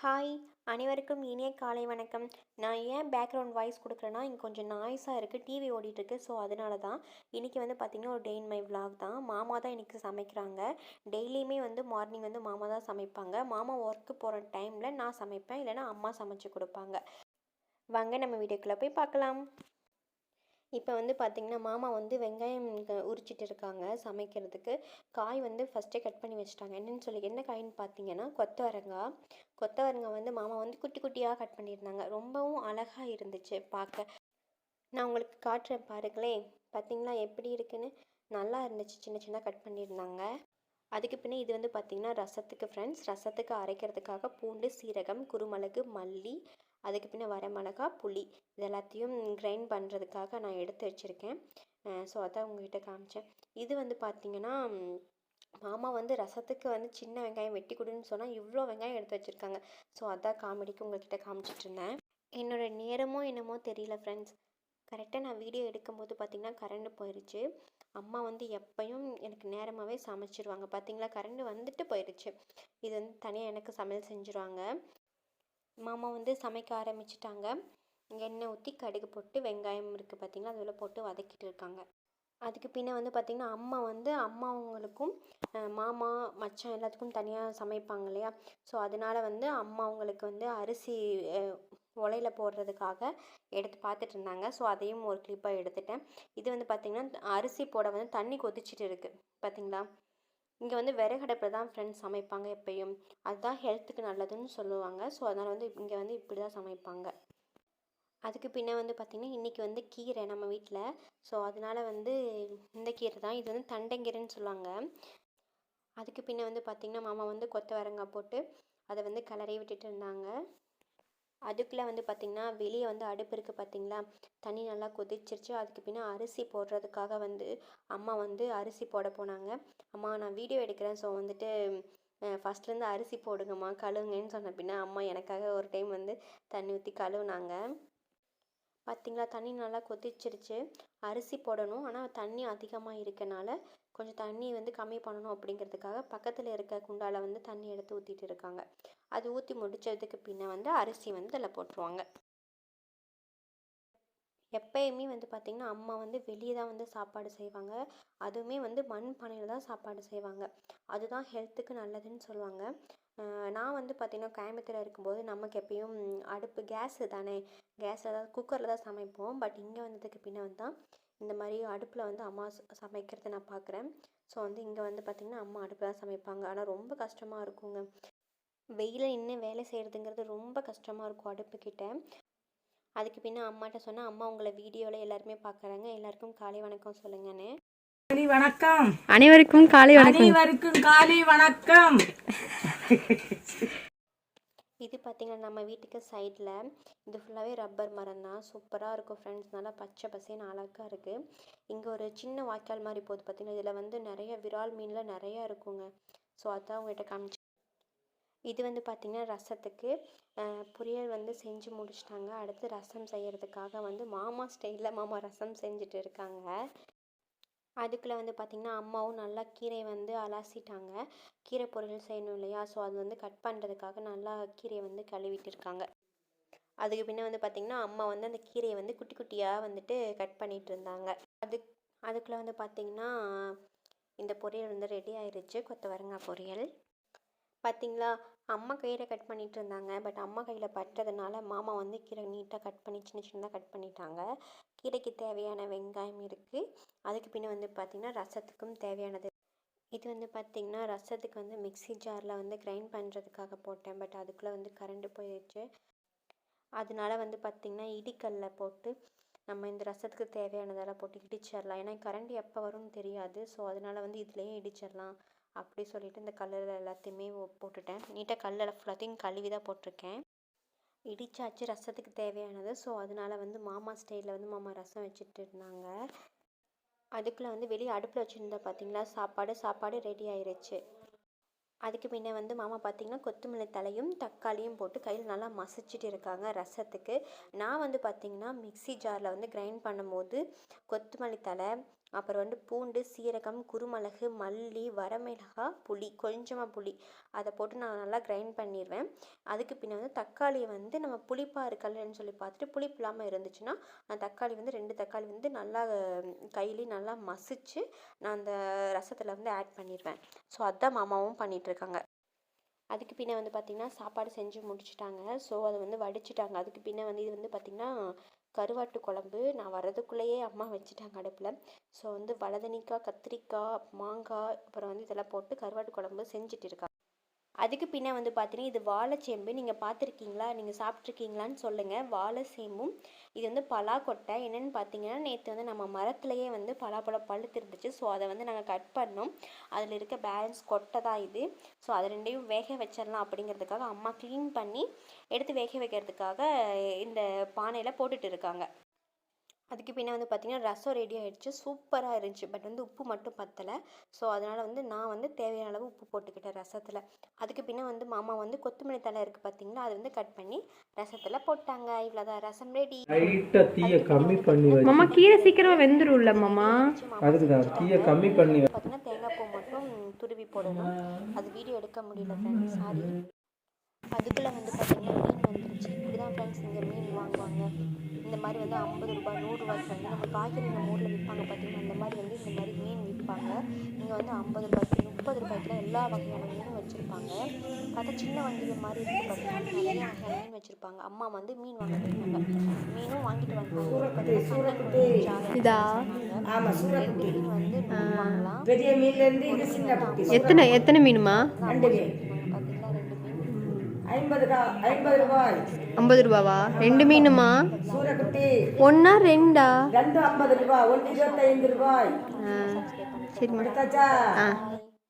Hi, அனைவருக்கும் இனிய காலை வணக்கம். நான் ஏன் பேக்ரவுண்ட் வாய்ஸ் கொடுக்குறேன்னா, இங்கே கொஞ்சம் நாய்ஸாக இருக்குது, டிவி ஓடிட்டுருக்கு. ஸோ அதனால தான். இன்றைக்கி வந்து பார்த்திங்கன்னா ஒரு டே இன் மை விலாக் தான். மாமா தான் இன்றைக்கி சமைக்கிறாங்க. டெய்லியுமே வந்து மார்னிங் வந்து மாமா தான் சமைப்பாங்க. மாமா ஒர்க்கு போகிற டைமில் நான் சமைப்பேன், இல்லைனா அம்மா சமைச்சு கொடுப்பாங்க. வாங்க நம்ம வீடியோக்குள்ளே போய் பார்க்கலாம். இப்போ வந்து பார்த்திங்கன்னா மாமா வந்து வெங்காயம் உரிச்சிட்டு இருக்காங்க சமைக்கிறதுக்கு. காய் வந்து ஃபஸ்ட்டே கட் பண்ணி வச்சுட்டாங்க. என்ன காயின்னு பார்த்தீங்கன்னா கொத்தவரங்காய். கொத்தவரங்காய் வந்து மாமா வந்து குட்டி குட்டியாக கட் பண்ணியிருந்தாங்க. ரொம்பவும் அழகாக இருந்துச்சு பார்க்க. நான் உங்களுக்கு காட்டுறேன் பாருங்களேன். பார்த்தீங்களா எப்படி இருக்குன்னு? நல்லா இருந்துச்சு, சின்ன சின்னதாக கட் பண்ணியிருந்தாங்க. அதுக்கு பின்னே இது வந்து பார்த்திங்கன்னா ரசத்துக்கு ஃப்ரெண்ட்ஸ். ரசத்துக்கு அரைக்கிறதுக்காக பூண்டு, சீரகம், குருமிளகு, மல்லி, அதுக்கு பின்னே வரமிளகா, புளி இது எல்லாத்தையும் கிரைண்ட் பண்ணுறதுக்காக நான் எடுத்து வச்சுருக்கேன். ஸோ அதான் உங்ககிட்ட காமிச்சேன். இது வந்து பார்த்திங்கன்னா மாமா வந்து ரசத்துக்கு வந்து சின்ன வெங்காயம் வெட்டி கொடுன்னு சொன்னால் இவ்வளோ வெங்காயம் எடுத்து வச்சுருக்காங்க. ஸோ அதான் காமெடிக்கு உங்கள்கிட்ட காமிச்சிட்ருந்தேன். என்னோடய நேரமோ என்னமோ தெரியல ஃப்ரெண்ட்ஸ். கரெக்டாக நான் வீடியோ எடுக்கும்போது பார்த்திங்கன்னா கரண்ட் போயிடுச்சு. அம்மா வந்து எப்பயும் எனக்கு நேரமாகவே சமைச்சிருவாங்க. பார்த்திங்களா, கரண்ட் வந்துட்டு போயிடுச்சு. இது வந்து தனியாக எனக்கு சமையல் செஞ்சுருவாங்க. மாமா வந்து சமைக்க ஆரம்பிச்சிட்டாங்க. எண்ணெய் ஊற்றி கடுகு போட்டு வெங்காயம் இருக்குது பார்த்திங்களா, அதில் போட்டு வதக்கிட்டு இருக்காங்க. அதுக்கு பின்னே வந்து பார்த்திங்கன்னா அம்மா வந்து அவங்களுக்கும் மாமா மச்சான் எல்லாத்துக்கும் தனியாக சமைப்பாங்க இல்லையா. ஸோ அதனால் வந்து அம்மா அவங்களுக்கு வந்து அரிசி உலையில் போடுறதுக்காக எடுத்து பார்த்துட்டு இருந்தாங்க. ஸோ அதையும் ஒரு கிளிப்பாக எடுத்துட்டேன். இது வந்து பார்த்திங்கன்னா அரிசி போட வந்து தண்ணி கொதிச்சிட்டு இருக்குது பார்த்திங்களா. இங்கே வந்து விறகடுப்பில் தான் ஃப்ரெண்ட்ஸ் சமைப்பாங்க எப்பயும். அதுதான் ஹெல்த்துக்கு நல்லதுன்னு சொல்லுவாங்க. ஸோ அதனால் வந்து இங்கே வந்து இப்படி தான் சமைப்பாங்க. அதுக்கு பின்னே வந்து பார்த்திங்கன்னா இன்றைக்கி வந்து கீரை நம்ம வீட்டில். ஸோ அதனால் வந்து இந்த கீரை தான். இது வந்து தண்டங்கீரைன்னு சொல்லுவாங்க. அதுக்கு பின்னே வந்து பார்த்திங்கன்னா மாமா வந்து கொத்தவரங்காய் போட்டு அதை வந்து கிளறி விட்டுட்டு இருந்தாங்க. அதுக்குள்ளே வந்து பார்த்திங்கன்னா வெளியே வந்து அடுப்பு இருக்குது பார்த்திங்களா, தண்ணி நல்லா கொதிச்சிருச்சு. அதுக்கு பின்னே அரிசி போடுறதுக்காக வந்து அம்மா வந்து அரிசி போட போனாங்க. அம்மா நான் வீடியோ எடுக்கிறேன், ஸோ வந்துட்டு ஃபஸ்ட்லேருந்து அரிசி போடுங்கம்மா கழுவுங்கன்னு சொன்ன பின்னே அம்மா எனக்காக ஒரு டைம் வந்து தண்ணி ஊற்றி கழுவுனாங்க. பார்த்திங்களா, தண்ணி நல்லா கொதிச்சிருச்சு. அரிசி போடணும், ஆனால் தண்ணி அதிகமாக இருக்கனால கொஞ்சம் தண்ணி வந்து கம்மி பண்ணணும் அப்படிங்கிறதுக்காக பக்கத்தில் இருக்க குண்டால் வந்து தண்ணி எடுத்து ஊற்றிட்டு இருக்காங்க. அது ஊற்றி முடித்ததுக்கு பின்னே வந்து அரிசி வந்து அதில் போட்டுருவாங்க. எப்பயுமே வந்து பார்த்திங்கன்னா அம்மா வந்து வெளியே தான் வந்து சாப்பாடு செய்வாங்க. அதுவுமே வந்து மண் பானையில் தான் சாப்பாடு செய்வாங்க. அதுதான் ஹெல்த்துக்கு நல்லதுன்னு சொல்லுவாங்க. நான் வந்து பார்த்திங்கன்னா கோயம்புத்தூரில் இருக்கும்போது நமக்கு எப்பயும் அடுப்பு கேஸு தானே, கேஸ் அதாவது குக்கரில் தான் சமைப்போம். பட் இங்கே வந்ததுக்கு பின்னே வந்து தான் இந்த மாதிரி அடுப்பில் வந்து அம்மா சமைக்கிறத நான் பார்க்குறேன். ஸோ வந்து இங்கே வந்து பார்த்திங்கன்னா அம்மா அடுப்பில் தான் சமைப்பாங்க. ஆனால் ரொம்ப கஷ்டமாக இருக்குங்க. வெயிலில் நின்று வேலை செய்கிறதுங்கிறது ரொம்ப கஷ்டமாக இருக்கும் அடுப்புக்கிட்ட. அதுக்கு பின்னே அம்மாட்ட சொன்னால் அம்மா உங்களை வீடியோவில் எல்லாருமே பார்க்குறாங்க, எல்லாருக்கும் காலை வணக்கம் சொல்லுங்கன்னு. வணக்கம். அனைவருக்கும் காலை வணக்கம். அனைவருக்கும் காலை வணக்கம். இது பார்த்திங்கன்னா நம்ம வீட்டுக்கு சைடில் இது ஃபுல்லாகவே ரப்பர் மரம் தான். சூப்பராக இருக்கும் ஃப்ரெண்ட்ஸ். நல்லா பச்சை பசேன்னு அழகாக இருக்குது. இங்கே ஒரு சின்ன வாய்க்கால் மாதிரி போகுது பார்த்திங்கன்னா, இதில் வந்து நிறைய விரால் மீன்லாம் நிறையா இருக்குங்க. ஸோ அதான் உங்கள்கிட்ட காமிச்சு. இது வந்து பார்த்திங்கன்னா ரசத்துக்கு பொரியல் வந்து செஞ்சு முடிச்சிட்டாங்க. அடுத்து ரசம் செய்கிறதுக்காக வந்து மாமா ஸ்டைலில் மாமா ரசம் செஞ்சுட்டு இருக்காங்க. அதுக்குள்ளே வந்து பார்த்திங்கன்னா அம்மாவும் நல்லா கீரையை வந்து அலசிட்டாங்க. கீரை பொரியல் செய்யணும் இல்லையா, ஸோ அது வந்து கட் பண்ணுறதுக்காக நல்லா கீரையை வந்து கழுவிட்டு இருக்காங்க. அதுக்கு பின்னே வந்து பார்த்திங்கன்னா அம்மா வந்து அந்த கீரையை வந்து குட்டி குட்டியாக வந்துட்டு கட் பண்ணிகிட்டு இருந்தாங்க. அதுக்குள்ளே வந்து பார்த்திங்கன்னா இந்த பொரியல் வந்து ரெடி ஆயிடுச்சு, கொத்தவரங்காய் பொரியல். பார்த்திங்களா, அம்மா கீரை கட் பண்ணிகிட்டு இருந்தாங்க. பட் அம்மா கையில் பட்டதுனால மாமா வந்து கீரை நீட்டாக கட் பண்ணி சின்ன சின்னதாக கட் பண்ணிட்டாங்க. கீரைக்கு தேவையான வெங்காயம் இருக்குது. அதுக்கு பின்னே வந்து பார்த்திங்கன்னா ரசத்துக்கும் தேவையானது. இது வந்து பார்த்திங்கன்னா ரசத்துக்கு வந்து மிக்ஸி ஜாரில் வந்து கிரைண்ட் பண்ணுறதுக்காக போட்டேன். பட் அதுக்குள்ளே வந்து கரண்ட் போயிடுச்சு. அதனால வந்து பார்த்திங்கன்னா இடிக்கல்ல போட்டு நம்ம இந்த ரசத்துக்கு தேவையானதெல்லாம் போட்டு இடிச்சிடலாம். ஏன்னா கரண்ட் எப்போ வரும்னு தெரியாது. ஸோ அதனால் வந்து இதுலேயே இடிச்சிடலாம் அப்படி சொல்லிவிட்டு இந்த கல்லில் எல்லாத்தையுமே போட்டுட்டேன். நீட்டாக கல்லில் ஃபுல்லாத்தையும் கழுவி தான் போட்டிருக்கேன். இடிச்சாச்சு ரசத்துக்கு தேவையானது. ஸோ அதனால் வந்து மாமா ஸ்டைலில் வந்து மாமா ரசம் வச்சுட்டு இருந்தாங்க. அதுக்குள்ளே வந்து வெளியே அடுப்பில் வச்சுருந்தா பார்த்திங்களா சாப்பாடு ரெடி ஆயிடுச்சு. அதுக்கு முன்னே வந்து மாமா பார்த்திங்கன்னா கொத்தமல்லி தலையும் தக்காளியும் போட்டு கையில் நல்லா மசிச்சுட்டு இருக்காங்க ரசத்துக்கு. நான் வந்து பார்த்திங்கன்னா மிக்ஸி ஜாரில் வந்து கிரைண்ட் பண்ணும்போது கொத்தமல்லி தலை, அப்புறம் வந்து பூண்டு, சீரகம், குருமிளகு, மல்லி, வரமிளகாய், புளி, கொஞ்சமாக புளி அதை போட்டு நான் நல்லா கிரைண்ட் பண்ணிடுவேன். அதுக்கு பின்ன வந்து தக்காளியை வந்து நம்ம புளிப்பாக இருக்கலன்னு சொல்லி பார்த்துட்டு புளிப்பு இல்லாமல் இருந்துச்சுன்னா நான் தக்காளி வந்து 2 தக்காளி வந்து நல்லா கையிலே நல்லா மசிச்சு நான் அந்த ரசத்தில் வந்து ஆட் பண்ணிடுவேன். ஸோ அதுதான் மாமாவும் பண்ணிகிட்ருக்காங்க. அதுக்கு பின்ன வந்து பார்த்திங்கன்னா சாப்பாடு செஞ்சு முடிச்சிட்டாங்க. ஸோ அதை வந்து வடிச்சிட்டாங்க. அதுக்கு பின்ன வந்து இது வந்து பார்த்திங்கன்னா கருவாட்டு குழம்பு. நான் வர்றதுக்குள்ளேயே அம்மா வச்சுட்டாங்க அடுப்பில். ஸோ வந்து வலதனிக்காய், கத்திரிக்காய், மாங்காய் அப்புறம் வந்து இதெல்லாம் போட்டு கருவாட்டு குழம்பு செஞ்சுட்டு இருக்காங்க. அதுக்கு பின்ன வந்து பார்த்தீங்கன்னா இது வாழைச்சேம்பு. நீங்கள் பார்த்துருக்கீங்களா, நீங்கள் சாப்பிட்ருக்கீங்களான்னு சொல்லுங்கள். வாழைச்சேம்பும் இது வந்து பலாக்கொட்டை. என்னென்னு பார்த்தீங்கன்னா நேற்று வந்து நம்ம மரத்துலேயே வந்து பலாப்பழம் பழுத்து இருந்துச்சு. ஸோ அதை வந்து நாங்கள் கட் பண்ணோம். அதில் இருக்க பேலன்ஸ் கொட்டை தான் இது. ஸோ அதை ரெண்டையும் வேக வச்சிடலாம் அப்படிங்கிறதுக்காக அம்மா க்ளீன் பண்ணி எடுத்து வேக வைக்கிறதுக்காக இந்த பானையில் போட்டுட்டு இருக்காங்க. அதுக்கு பின்ன வந்து பார்த்திங்கன்னா ரசம் ரெடி ஆகிடுச்சு. சூப்பராக இருந்துச்சு. பட் வந்து உப்பு மட்டும் பத்தலை. ஸோ அதனால் வந்து நான் வந்து தேவையான அளவு உப்பு போட்டுக்கிட்டேன் ரசத்தில். அதுக்கு பின்ன வந்து மாமா வந்து கொத்தமல்லி தழை இருக்குது பார்த்திங்களா, அது வந்து கட் பண்ணி ரசத்தில் போட்டாங்க. இவ்வளோதான், ரசம் ரெடி. தீயை கம்மி பண்ணி மாமா கீரை சீக்கிரம் வெந்துரும்ல மாமா. அதுக்குதான் தீயை கம்மி பண்ணி பார்த்தீங்கன்னா தேங்காய் பூ மட்டும் துருவி போடணும். அது வீடியோ எடுக்க முடியல ஃப்ரெண்ட்ஸ், சாரி. அதுக்குள்ளே வந்து பார்த்திங்கன்னா மீன் வந்துருச்சு. இப்படி தான் ஃப்ரெண்ட்ஸ் இங்கே மீன் வாங்குவாங்க. இந்த மாதிரி வந்து 50 ரூபாய் 100 ரூபாய்க்கு வந்து நம்ம காய்கறி நம்ம ஊரில் விற்பாங்க பார்த்திங்கன்னா அந்த மாதிரி வந்து இந்த மாதிரி மீன் விற்பாங்க. இங்கே வந்து 50 ரூபாய்க்கு 30 ரூபாய்க்குலாம் எல்லா வகையான மீனும் வச்சுருப்பாங்க. பார்த்தா சின்ன வண்டிகள் மாதிரி இருக்குது பார்த்திங்கன்னா நிறைய வகையான மீன் வச்சுருப்பாங்க. அம்மா வந்து மீன் வாங்க போயிருந்தாங்க. மீனும் வாங்கிட்டு வந்தாங்க. இதா ரெண்டு மீன் வந்து 100 வாங்கலாம். பெரிய மீன்ல இருந்து இது சின்ன குட்டி. எத்தனை மீனுமா? 2 மீன் பார்த்தீங்களா, 2 மீன் 50 ரூபாய். 50 ரூபாவா? 2 மீனுமா? சூரக்குட்டி ஒன்றா 2ஆ? 2 50 ரூபாய், 1 25 ரூபாய். சரிம்மா. எடுத்தாச்சா? ஆ. பாய்.